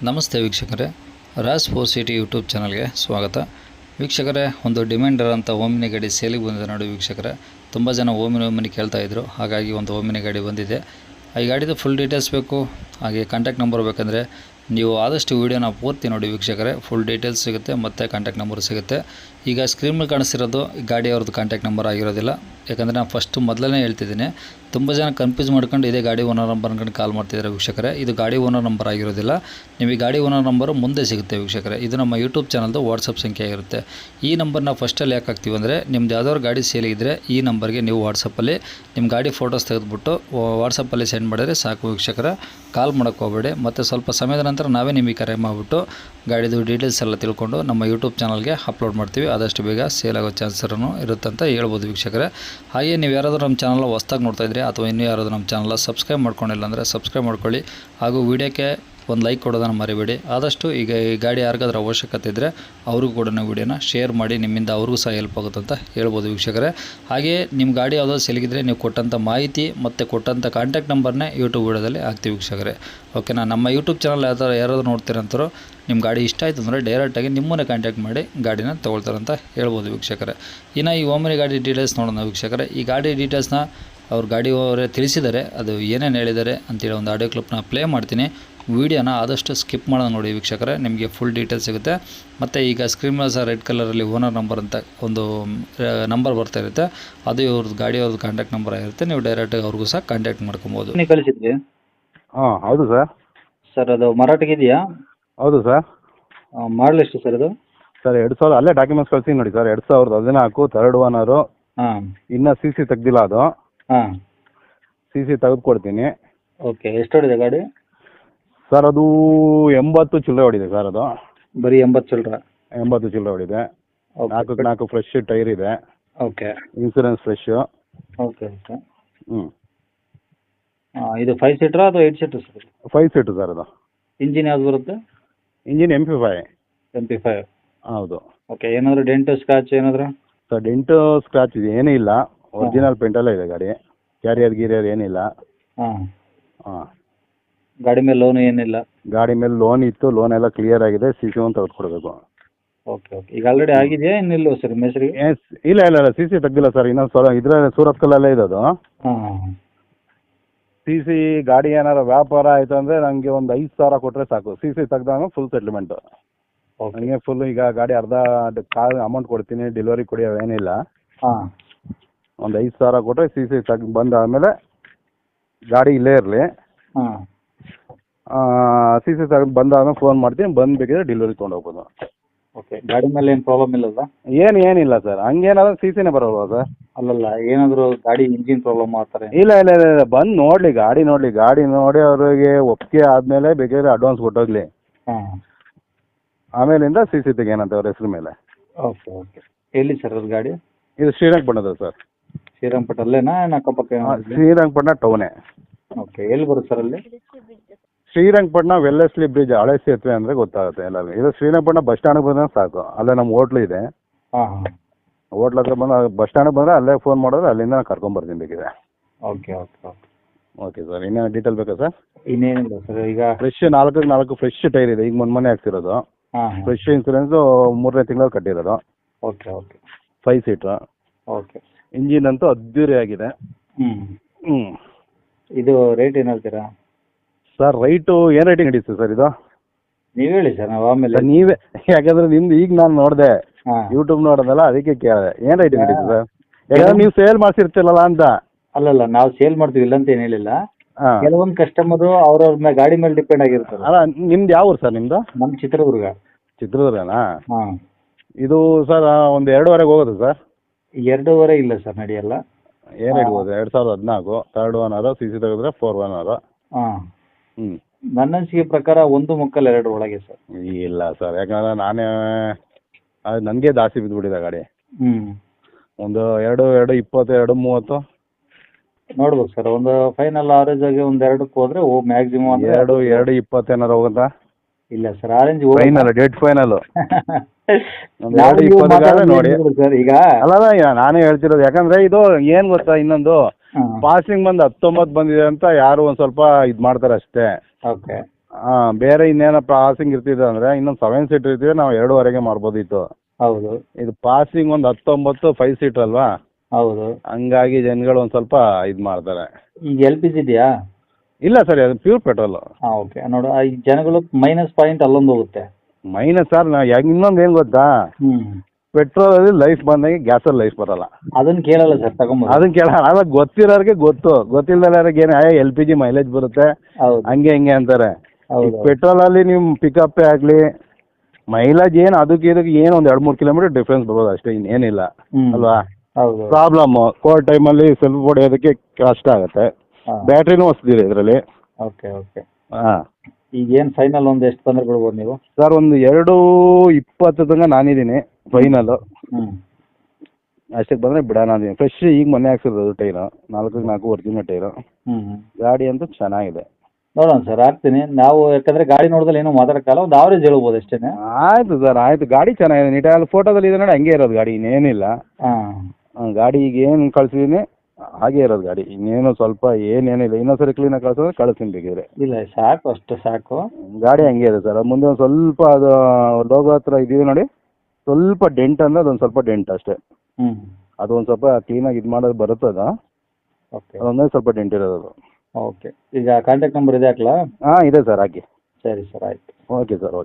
ನಮಸ್ತೆ ವೀಕ್ಷಕರೇ, Raas four city YouTube ಚಾನಲ್ಗೆ ಸ್ವಾಗತ. ವೀಕ್ಷಕರೇ, ಒಂದು ಡಿಮ್ಯಾಂಡರ್ ಅಂತ ಓಮಿನಿ ಗಾಡಿ ಸೇಲಿಗೆ ಬಂದಿದೆ ನೋಡಿ ವೀಕ್ಷಕರೇ. ತುಂಬ ಜನ ಓಮಿನಿ ಕೇಳ್ತಾಯಿದ್ರು, ಹಾಗಾಗಿ ಒಂದು ಓಮಿನಿ ಗಾಡಿ ಬಂದಿದೆ. ಈ ಗಾಡಿದು ಫುಲ್ ಡೀಟೇಲ್ಸ್ ಬೇಕು, ಹಾಗೆ ಕಾಂಟ್ಯಾಕ್ಟ್ ನಂಬರ್ ಬೇಕಂದರೆ ನೀವು ಆದಷ್ಟು ವೀಡಿಯೋನ ಪೂರ್ತಿ ನೋಡಿ ವೀಕ್ಷಕರೇ. ಫುಲ್ ಡೀಟೇಲ್ಸ್ ಸಿಗುತ್ತೆ ಮತ್ತು ಕಾಂಟ್ಯಾಕ್ಟ್ ನಂಬರ್ ಸಿಗುತ್ತೆ. ಈಗ ಸ್ಕ್ರೀನ್ ಮೇಲೆ ಕಾಣಿಸ್ತಿರೋದು ಗಾಡಿಯವ್ರದ್ದು ಕಾಂಟ್ಯಾಕ್ಟ್ ನಂಬರ್ ಆಗಿರೋದಿಲ್ಲ, ಯಾಕಂದರೆ ನಾನು ಫಸ್ಟು ಮೊದಲೇ ಹೇಳ್ತಿದ್ದೀನಿ. ತುಂಬ ಜನ ಕನ್ಫ್ಯೂಸ್ ಮಾಡ್ಕೊಂಡು ಇದೇ ಗಾಡಿ ಓನರ್ ನಂಬರ್ ಅನ್ಕೊಂಡು ಕಾಲ್ ಮಾಡ್ತಿದ್ದಾರೆ ವೀಕ್ಷಕರೇ. ಇದು ಗಾಡಿ ಓನರ್ ನಂಬರ್ ಆಗಿರೋದಿಲ್ಲ, ನಿಮಗೆ ಗಾಡಿ ಓನರ್ ನಂಬರು ಮುಂದೆ ಸಿಗುತ್ತೆ ವೀಕ್ಷಕರೇ. ಇದು ನಮ್ಮ ಯೂಟ್ಯೂಬ್ ಚಾನಲ್ದು ವಾಟ್ಸಪ್ ಸಂಖ್ಯೆ ಆಗಿರುತ್ತೆ. ಈ ನಂಬರ್ನ ಫಸ್ಟಲ್ಲಿ ಯಾಕೆ ಹಾಕ್ತೀವಿ ಅಂದರೆ, ನಿಮ್ದು ಯಾವ್ದಾದ್ರು ಗಾಡಿ ಸೇಲಿಗಿದ್ರೆ ಈ ನಂಬರ್ಗೆ ನೀವು ವಾಟ್ಸಪ್ಪಲ್ಲಿ ನಿಮ್ಮ ಗಾಡಿ ಫೋಟೋಸ್ ತೆಗೆದುಬಿಟ್ಟು ವಾಟ್ಸಪ್ಪಲ್ಲಿ ಸೆಂಡ್ ಮಾಡಿದರೆ ಸಾಕು ವೀಕ್ಷಕರ. ಕಾಲ್ ಮಾಡೋಕ್ಕೆ ಹೋಗಬೇಡಿ. ಮತ್ತು ಸ್ವಲ್ಪ ಸಮಯದ ನಂತರ ನಾವೇ ನಿಮಗೆ ಕರೆ ಮಾಡಿಬಿಟ್ಟು ಗಾಡಿದು ಡೀಟೇಲ್ಸ್ ಎಲ್ಲ ತಿಳ್ಕೊಂಡು ನಮ್ಮ ಯೂಟ್ಯೂಬ್ ಚಾನಲ್ಗೆ ಅಪ್ಲೋಡ್ ಮಾಡ್ತೀವಿ. ಆದಷ್ಟು ಬೇಗ ಸೇಲ್ ಆಗೋ ಚಾನ್ಸನ್ನು ಇರುತ್ತೆ ಅಂತ ಹೇಳ್ಬೋದು ವೀಕ್ಷಕರೇ. ಹಾಗೆ ನೀವು ಯಾರಾದರೂ ನಮ್ಮ ಚಾನಲ್ ಹೊಸ್ದಾಗಿ ನೋಡ್ತಾ ಇದ್ದರೆ ಅಥವಾ ಇನ್ನೂ ಯಾರಾದರೂ ನಮ್ಮ ಚಾನಲ್ ಸಬ್ಸ್ಕ್ರೈಬ್ ಮಾಡ್ಕೊಂಡಿಲ್ಲ ಅಂದರೆ ಸಬ್ಸ್ಕ್ರೈಬ್ ಮಾಡ್ಕೊಳ್ಳಿ. ಹಾಗೂ ವಿಡಿಯೋಕ್ಕೆ ಒಂದು ಲೈಕ್ ಕೊಡೋದನ್ನು ಮರಿಬೇಡಿ. ಆದಷ್ಟು ಈಗ ಈ ಗಾಡಿ ಯಾರಿಗಾದ್ರೂ ಅವಶ್ಯಕತೆ ಇದ್ದರೆ ಅವ್ರಿಗೂ ಕೂಡ ವಿಡಿಯೋನ ಶೇರ್ ಮಾಡಿ, ನಿಮ್ಮಿಂದ ಅವ್ರಿಗೂ ಸಹ ಹೆಲ್ಪ್ ಆಗುತ್ತೆ ಅಂತ ಹೇಳ್ಬೋದು ವೀಕ್ಷಕರೇ. ಹಾಗೆ ನಿಮ್ಮ ಗಾಡಿ ಯಾವುದೋ ಸೆಲಿಗಿದ್ರೆ ನೀವು ಕೊಟ್ಟಂಥ ಮಾಹಿತಿ ಮತ್ತು ಕೊಟ್ಟಂಥ ಕಾಂಟ್ಯಾಕ್ಟ್ ನಂಬರ್ನೇ ಯೂಟ್ಯೂಬ್ ವಿಡಿಯೋದಲ್ಲಿ ಹಾಕ್ತೀವಿ ವೀಕ್ಷಕರೇ. ಓಕೆನಾ? ನಮ್ಮ ಯೂಟ್ಯೂಬ್ ಚಾನಲ್ ಯಾರಾದರೂ ನೋಡ್ತೀರಂತಾರೋ ನಿಮ್ಮ ಗಾಡಿ ಇಷ್ಟ ಆಯಿತು ಅಂದರೆ ಡೈರೆಕ್ಟಾಗಿ ನಿಮ್ಮನ್ನೇ ಕಾಂಟ್ಯಾಕ್ಟ್ ಮಾಡಿ ಗಾಡಿನ ತೊಗೊಳ್ತಾರಂತ ಹೇಳ್ಬೋದು ವೀಕ್ಷಕರೇ. ಇನ್ನು ಈ ಓಮಿನಿ ಗಾಡಿ ಡೀಟೇಲ್ಸ್ ನೋಡೋಣ ವೀಕ್ಷಕರೇ. ಈ ಗಾಡಿ ಡೀಟೇಲ್ಸ್ನ ಅವ್ರ ಗಾಡಿಯವರೇ ತಿಳಿಸಿದ್ದಾರೆ, ಅದು ಏನೇನು ಹೇಳಿದ್ದಾರೆ ಅಂತೇಳಿ ಒಂದು ಆಡಿಯೋ ಕ್ಲಿಪ್ನ ಪ್ಲೇ ಮಾಡ್ತೀನಿ. ವೀಡಿಯೋನ ಆದಷ್ಟು ಸ್ಕಿಪ್ ಮಾಡೋದು ನೋಡಿ ವೀಕ್ಷಕರೇ, ನಿಮಗೆ ಫುಲ್ ಡೀಟೇಲ್ಸ್ ಸಿಗುತ್ತೆ. ಮತ್ತು ಈಗ ಸ್ಕ್ರೀನ್ ಮೇಲೆ ಸಹ ರೆಡ್ ಕಲರಲ್ಲಿ ಓನರ್ ನಂಬರ್ ಅಂತ ಒಂದು ನಂಬರ್ ಬರ್ತಾ ಇರುತ್ತೆ, ಅದು ಇವ್ರದ್ದು ಗಾಡಿಯವ್ರದ್ದು ಕಾಂಟ್ಯಾಕ್ಟ್ ನಂಬರ್ ಆಗಿರುತ್ತೆ. ನೀವು ಡೈರೆಕ್ಟಾಗಿ ಅವ್ರಿಗೂ ಸಹ ಕಾಂಟ್ಯಾಕ್ಟ್ ಮಾಡ್ಕೊಬೋದು. ನೀವು ಕಳಿಸಿದ್ರಿ? ಹಾಂ ಹೌದು ಸರ್. ಸರ್ ಅದು ಮಾರಾಟಕ್ಕೆ ಇದೆಯಾ? ಹೌದು ಸರ್. ಮಾಡಲ್ ಎಷ್ಟು ಸರ್ ಅದು? ಸರ್ 2000 ಅಲ್ಲೇ ಡಾಕ್ಯುಮೆಂಟ್ಸ್ ಕಳಿಸಿ ನೋಡಿ ಸರ್. 2014 third owner. ಹಾಂ. ಇನ್ನೂ ಸಿ ಸಿ ತೆಗ್ದಿಲ್ಲ ಅದು. ಹಾಂ. ಸಿ ಸಿ ತೆಗೆದು ಕೊಡ್ತೀನಿ. ಓಕೆ. ಎಷ್ಟು ಹೊಡಿದೆ ಗಾಡಿ? ಸರ್ ಅದು 80 ಚಿಲ್ಲರೆ ಹೊಡಿದೆ ಸರ್. ಅದು ಬರೀ 80 ಚಿಲ್ಲರೆ? 80 ಚಿಲ್ಲರೆ ಹೊಡಿದೆ. 4 ಫ್ರೆಶ್ ಟೈರ್ ಇದೆ. Okay. Insurance fresh. Okay okay. ಹ್ಞೂ. ಇದು 5 ಸೀಟ್ರಾ ಅಥವಾ 8 ಸೀಟ್ರ್ ಸರ್? 5 ಸೀಟು ಸರ್ ಅದು. ಇಂಜಿನ್ ಯಾವ್ದು ಬರುತ್ತೆ? Engine MP5. MP5. ಹೌದು. ಓಕೆ. ಏನಾದರೂ ಡೆಂಟು ಸ್ಕ್ರಾಚ್ ಏನಾದರೂ? ಸರ್ ಡೆಂಟು ಸ್ಕ್ರಾಚ್ ಇದೆ ಏನೂ ಇಲ್ಲ, ಒರಿಜಿನಲ್ ಪೇಂಟಲ್ಲೇ ಇದೆ ಗಾಡಿ. ಕ್ಯಾರಿಯರ್ ಏನಿಲ್ಲ. ಹಾಂ. ಹಾಂ. ಗಾಡಿ ಮೇಲೆ ಲೋನು ಏನಿಲ್ಲ? ಗಾಡಿ ಮೇಲೆ ಲೋನ್ ಇತ್ತು, ಲೋನ್ ಎಲ್ಲ ಕ್ಲಿಯರ್ ಆಗಿದೆ. ಸಿ ಸಿ ಒಂದು ತೆಗೆದುಕೊಡ್ಬೇಕು. Okay okay. ಈಗ ಆಲ್ರೆಡಿ ಆಗಿದೆಯಾ ಇನ್ನಿಲ್ಲೋ ಸರ್ ನಿಮ್ಮ ಹೆಸರಿಗೆ? ಇಲ್ಲ ಸಿ ಸಿ ತೆಗ್ದಿಲ್ಲ ಸರ್. ಇನ್ನೊಂದು ಸ್ವಲ್ಪ ಇದ್ರೆ ಸೂರತ್ ಕಲ್ಲಲ್ಲೇ ಇರೋದು. ಹಾಂ. ಸಿ ಸಿ ಗಾಡಿ ಏನಾರು ವ್ಯಾಪಾರ ಆಯಿತು ಅಂದರೆ ನನಗೆ ಒಂದು 5000 ಕೊಟ್ಟರೆ ಸಾಕು. ಸಿ ಸಿ ತೆಗ್ದಾಗ ಫುಲ್ ಸೆಟ್ಲ್ಮೆಂಟು. ನನಗೆ ಫುಲ್ ಈಗ ಗಾಡಿ ಅರ್ಧ ಕಾರ್ ಅಮೌಂಟ್ ಕೊಡ್ತೀನಿ, ಡೆಲಿವರಿ ಕೊಡಿ ಅವೇನಿಲ್ಲ. ಹಾಂ. ಒಂದು 5000 ಕೊಟ್ಟರೆ ಸಿ ಸಿ ಬಂದಾದಮೇಲೆ ಗಾಡಿ ಇಲ್ಲೇ ಇರಲಿ. ಹಾಂ. ಸಿ ಸಿ ತೆಗೆದು ಬಂದಾದ್ಮೇಲೆ ಫೋನ್ ಮಾಡ್ತೀನಿ, ಬಂದು ಬೇಕಿದ್ರೆ ಡೆಲಿವರಿ ತೊಗೊಂಡು ಹೋಗ್ಬೋದು. ಓಕೆ. ಗಾಡಿ ಮೇಲೆ ಏನು ಪ್ರಾಬ್ಲಮ್ ಇಲ್ಲಲ್ಲ? ಏನಿಲ್ಲ ಸರ್. ಹಂಗೇನಾದ್ರು ಸಿ ಸಿನೇ ಬರೋಲ್ವಾ ಸರ್? ಅಲ್ಲಲ್ಲ, ಏನಾದರೂ ಗಾಡಿ ಇಂಜಿನ್ ಪ್ರಾಬ್ಲಮ್ ಆ ಥರ? ಇಲ್ಲ ಬಂದು ನೋಡಲಿ, ಗಾಡಿ ನೋಡಿ ಅವ್ರಿಗೆ ಒಪ್ಪಿಗೆ ಆದಮೇಲೆ ಬೇಕಾದ್ರೆ ಅಡ್ವಾನ್ಸ್ ಕೊಟ್ಟೋಗ್ಲಿ. ಹಾಂ. ಆಮೇಲಿಂದ ಸಿ ಸಿ ತೆಗೇನಂತ ಅವ್ರ ಹೆಸ್ರ ಮೇಲೆ. Okay okay. ಎಲ್ಲಿ ಸರ್ ಅದು ಗಾಡಿ? ಇದು ಶ್ರೀರಂಗಪಟ್ಟಣದ ಸರ್. ಶ್ರೀರಂಗಪಟ್ಟಣ ಅಲ್ಲೇನಾ ಅಕ್ಕಪಕ್ಕ? ಶ್ರೀರಂಗಪಟ್ಟಣ ಟೌನೇ. ಓಕೆ. ಎಲ್ಲಿ ಬರುತ್ತೆ ಸರ್ ಅಲ್ಲಿ? ಶ್ರೀರಂಗಪಟ್ಟಣ ವೆಲ್ಲೆಸ್ಲಿ ಬ್ರಿಡ್ಜ್, ಹಳೆ ಸೇತುವೆ ಅಂದರೆ ಗೊತ್ತಾಗುತ್ತೆ ಎಲ್ಲರೂ. ಇದು ಶ್ರೀರಂಗಪಟ್ಟಣ ಬಸ್ ಸ್ಟ್ಯಾಂಡ್ಗೆ ಬಂದರೆ ಸಾಕು, ಅಲ್ಲೇ ನಮ್ಮ ಹೋಟ್ಲು ಇದೆ. ಹಾಂ ಹಾಂ. ಹೋಟ್ಲ್ ಹತ್ರ ಬಂದು ಬಸ್ ಸ್ಟ್ಯಾಂಡ್ಗೆ ಬಂದರೆ ಅಲ್ಲೇ ಫೋನ್ ಮಾಡಿದ್ರೆ ಅಲ್ಲಿಂದ ನಾನು ಕರ್ಕೊಂಬರ್ತೀನಿ ಬೇಕಿದೆ. Okay okay okay. Okay sir. ಇನ್ನೇನು ಡೀಟೇಲ್ ಬೇಕಾ ಸರ್? ಇನ್ನೇನಿಲ್ಲ ಸರ್. ಈಗ ಫ್ರೆಶ್ 4 ಫ್ರೆಶ್ ಟೈರ್ ಇದೆ, ಈಗ ಮೊನ್ನೆ ಹಾಕ್ಸಿರೋದು. ಹಾಂ. ಫ್ರೆಶ್ ಇನ್ಸೂರೆನ್ಸು 3ನೇ ತಿಂಗಳು ಕಟ್ಟಿರೋದು. Okay okay. 5 seater. Okay. Engine ಅಂತೂ ಅದ್ದೂರಿ ಆಗಿದೆ. ಹ್ಞೂ. ಇದು ರೇಟ್ ಏನು ಹೇಳ್ತೀರಾ ಸರ್? ರೈಟು ಏನು ರೇಟಿಂಗ್ ನಡೀತದೆ ಸರ್ ಇದು? ನೀವು ಹೇಳಿ ಸರ್, ನಾವು ಆಮೇಲೆ. ನೀವೇ, ಯಾಕಂದ್ರೆ ನಿಮ್ದು ಈಗ ನಾನು ನೋಡಿದೆ, ಹಾಂ, ಯೂಟ್ಯೂಬ್ ನೋಡೋದಲ್ಲ, ಅದಕ್ಕೆ ಕೇಳಿದೆ ಏನು ರೇಟಿಂಗ್ ನಡೀತದೆ ಸರ್? ಯಾಕಂದ್ರೆ ನೀವು ಸೇಲ್ ಮಾಡಿಸಿರ್ತಿರಲ್ಲ ಅಂತ. ಅಲ್ಲಲ್ಲ, ನಾವು ಸೇಲ್ ಮಾಡ್ತೀವಿ ಇಲ್ಲ ಅಂತ ಏನು ಹೇಳಿಲ್ಲ. ಹಾಂ. ಕೆಲವೊಂದು ಕಸ್ಟಮರು ಅವ್ರವ್ರ ಗಾಡಿ ಮೇಲೆ ಡಿಪೆಂಡ್ ಆಗಿರ್ತಾರೆ. ಅಲ್ಲ, ನಿಮ್ದು ಯಾವ ಊರು ಸರ್ ನಿಮ್ಮದು? ನಮ್ಮ ಚಿತ್ರದುರ್ಗ. ಚಿತ್ರದುರ್ಗನಾ? ಹಾಂ. ಇದು ಸರ್ ಒಂದು 2.5 ಹೋಗೋದು ಸರ್? 2.5 ಇಲ್ಲ ಸರ್, ನಡೆಯಲ್ಲ. ಏನು ಇಡ್ಬೋದು? 2014 ಥರ್ಡ್ ಓನರು, ಸಿ ಸಿ ತೆಗೆದ್ರೆ 4 ಓನರು. ಹಾಂ. ಹ್ಞೂ. ನನ್ನ ಅನಿಸಿಕೆ ಪ್ರಕಾರ 1.25 ಒಳಗೆ ಸರ್. ಇಲ್ಲ ಸರ್, ಯಾಕಂದ್ರೆ ನಾನೇ ಅದು ನನಗೆ ಜಾಸ್ತಿ ಬಿದ್ದುಬಿಟ್ಟಿದೆ ಗಾಡಿ. ಹ್ಞೂ. ಒಂದು 2.20 2.30 ನೋಡ್ಬೇಕು ಸರ್. ಒಂದು ಫೈನಲ್ ಆವರೇಜ್ ಆಗಿ ಒಂದು 2ಕ್ಕೆ ಹೋದ್ರೆ ಮ್ಯಾಕ್ಸಿಮಮ್ 2.20 ಏನಾರು ಹೋಗುತ್ತಾ? ಇಲ್ಲ sir, orange final, dead final. ನೋಡಿ ಸರ್. ಈಗ ಅಲ್ಲ, ನಾನೇ ಹೇಳ್ತಿರೋದು. ಯಾಕಂದ್ರೆ ಇದು ಏನ್ ಗೊತ್ತಾ, ಇನ್ನೊಂದು ಪಾಸಿಂಗ್ ಬಂದು 19 ಬಂದಿದೆ ಅಂತ ಯಾರು ಒಂದ್ ಸ್ವಲ್ಪ ಇದ್ ಮಾಡ್ತಾರೆ ಅಷ್ಟೇ. ಓಕೆ. ಬೇರೆ ಇನ್ನೇನೋ ಪಾಸಿಂಗ್ ಇರ್ತಿದೆ ಅಂದರೆ ಇನ್ನೊಂದು 7 ಸೀಟ್ ಇರ್ತಿದೆ ನಾವು 2.5ಗೆ ಮಾಡ್ಬೋದಿತ್ತು. ಹೌದು ಇದು ಪಾಸಿಂಗ್ ಒಂದು 19 5 ಸೀಟ್ ಅಲ್ವಾ, ಹೌದು. ಹಂಗಾಗಿ ಜನಗಳು ಒಂದು ಸ್ವಲ್ಪ ಇದು ಮಾಡ್ತಾರೆ. ಈಗ ಎಲ್ ಪಿ ಜಿ ಇದೆಯಾ? ಇಲ್ಲ ಸರ್, ಅದು ಪ್ಯೂರ್ ಪೆಟ್ರೋಲು. ಹಾಂ, ಓಕೆ. ನೋಡು, ಈ ಜನಗಳು ಮೈನಸ್ ಪಾಯಿಂಟ್ ಅಲ್ಲೊಂದು ಹೋಗುತ್ತೆ. ಮೈನಸ್ ಸರ್, ಇನ್ನೊಂದು ಏನು ಗೊತ್ತಾ, ಹ್ಞೂ, ಪೆಟ್ರೋಲಲ್ಲಿ ಲೈಫ್ ಬಂದಂಗೆ ಗ್ಯಾಸಲ್ಲಿ ಲೈಫ್ ಬರಲ್ಲ. ಅದನ್ನು ಕೇಳಲ್ಲ ಸರ್, ತಗೊಂಬೋದು. ಅದನ್ನ ಕೇಳೋಣ, ಅದಾಗ ಗೊತ್ತಿರೋರಿಗೆ ಗೊತ್ತಿಲ್ಲದವ್ರಿಗೆ ಏನು LPG ಮೈಲೇಜ್ ಬರುತ್ತೆ ಹೌದು ಹಂಗೆ ಹಿಂಗೆ ಅಂತಾರೆ. ಹೌದು ಪೆಟ್ರೋಲಲ್ಲಿ ನಿಮ್ಮ ಪಿಕಪ್ಪೇ ಆಗಲಿ ಮೈಲೇಜ್ ಏನು ಅದಕ್ಕೆ ಇದಕ್ಕೆ ಏನು ಒಂದು 2-3 ಕಿಲೋಮೀಟರ್ ಡಿಫ್ರೆನ್ಸ್ ಬರ್ಬೋದು ಅಷ್ಟೇ, ಇನ್ನೇನಿಲ್ಲ ಅಲ್ವಾ. ಹೌದು. ಪ್ರಾಬ್ಲಮ್ಮು ಕೋಲ್ಡ್ ಟೈಮಲ್ಲಿ ಸ್ವಲ್ಪ ಹೊಡೆಯೋದಕ್ಕೆ ಕಷ್ಟ ಆಗುತ್ತೆ. ಹಾಂ, ಬ್ಯಾಟ್ರಿನೂ ಹೊಸ್ದಿದೆ ಇದರಲ್ಲಿ. Okay okay. ಹಾಂ ಈಗ ಏನು ಫೈನಲ್ ಒಂದು ಎಷ್ಟು ಬಂದರೆ ಕೊಡ್ಬೋದು ನೀವು? ಸರ್, ಒಂದು 2:20 ತನಕ ನಾನಿದ್ದೀನಿ ಫೈನಲ್ಲು. ಹ್ಞೂ, ಅಷ್ಟಕ್ಕೆ ಬಂದರೆ ಬಿಡೋಣ ಅಂದಿದ್ದೀನಿ. ಫ್ರೆಶ್ ಈಗ ಮೊನ್ನೆ ಹಾಕ್ಸಿರೋದು ಟೈರು, 4x4 ಒರಿಜಿನಲ್ ಟೈರು. ಹ್ಞೂ. ಗಾಡಿ ಅಂತೂ ಚೆನ್ನಾಗಿದೆ. ನೋಡೋಣ ಸರ್, ಹಾಕ್ತೀನಿ. ನಾವು ಯಾಕಂದರೆ ಗಾಡಿ ನೋಡಿದಲ್ಲಿ ಏನೂ ಮಾತಾಡೋಕ್ಕಲ್ಲ, ಒಂದು ಆವ್ರೇಜ್ ಹೇಳ್ಬೋದು ಅಷ್ಟೇ. ಆಯಿತು ಸರ್, ಆಯಿತು. ಗಾಡಿ ಚೆನ್ನಾಗಿದೆ, ನೀಟಾಗಿ ಫೋಟೋದಲ್ಲಿ ಇದೆ ನೋಡಿ, ಹಂಗೆ ಇರೋದು ಗಾಡಿ, ಇನ್ನೇನಿಲ್ಲ. ಹಾಂ, ಗಾಡಿ ಈಗ ಏನು ಕಳ್ಸಿದ್ದೀನಿ ಹಾಗೆ ಇರೋದು ಗಾಡಿ, ಇನ್ನೇನು ಸ್ವಲ್ಪ ಏನೇನಿಲ್ಲ. ಇನ್ನೊಂದ್ಸರಿ ಕ್ಲೀನಾಗಿ ಕಳ್ಸಿದ್ರೆ ಕಳಿಸ್ತೀನಿ ಬೇಕಿದ್ರೆ. ಇಲ್ಲ ಸಾಕು, ಅಷ್ಟು ಸಾಕು. ಗಾಡಿ ಹಂಗೆ ಇದೆ ಸರ್. ಮುಂದೆ ಒಂದು ಸ್ವಲ್ಪ ಅದು ಲೋಗೋ ಹತ್ರ ಇದೀವಿ ನೋಡಿ, ಸ್ವಲ್ಪ ಡೆಂಟ್ ಅಂದರೆ ಅದೊಂದು ಸ್ವಲ್ಪ ಡೆಂಟ್ ಅಷ್ಟೇ. ಹ್ಞೂ, ಅದು ಒಂದು ಸ್ವಲ್ಪ ಕ್ಲೀನಾಗಿ ಇದು ಮಾಡೋದು ಬರುತ್ತದ, ಓಕೆ ಅದೊಂದೇ ಸ್ವಲ್ಪ ಡೆಂಟ್ ಇರೋದು. ಓಕೆ. ಈಗ ಕಾಂಟ್ಯಾಕ್ಟ್ ನಂಬರ್ ಇದೆ ಹಾಕ್ಲಾ? ಹಾಂ ಇದೆ ಸರ್, ಹಾಕಿ. ಸರಿ ಸರ್, ಆಯಿತು. Okay sir, okay.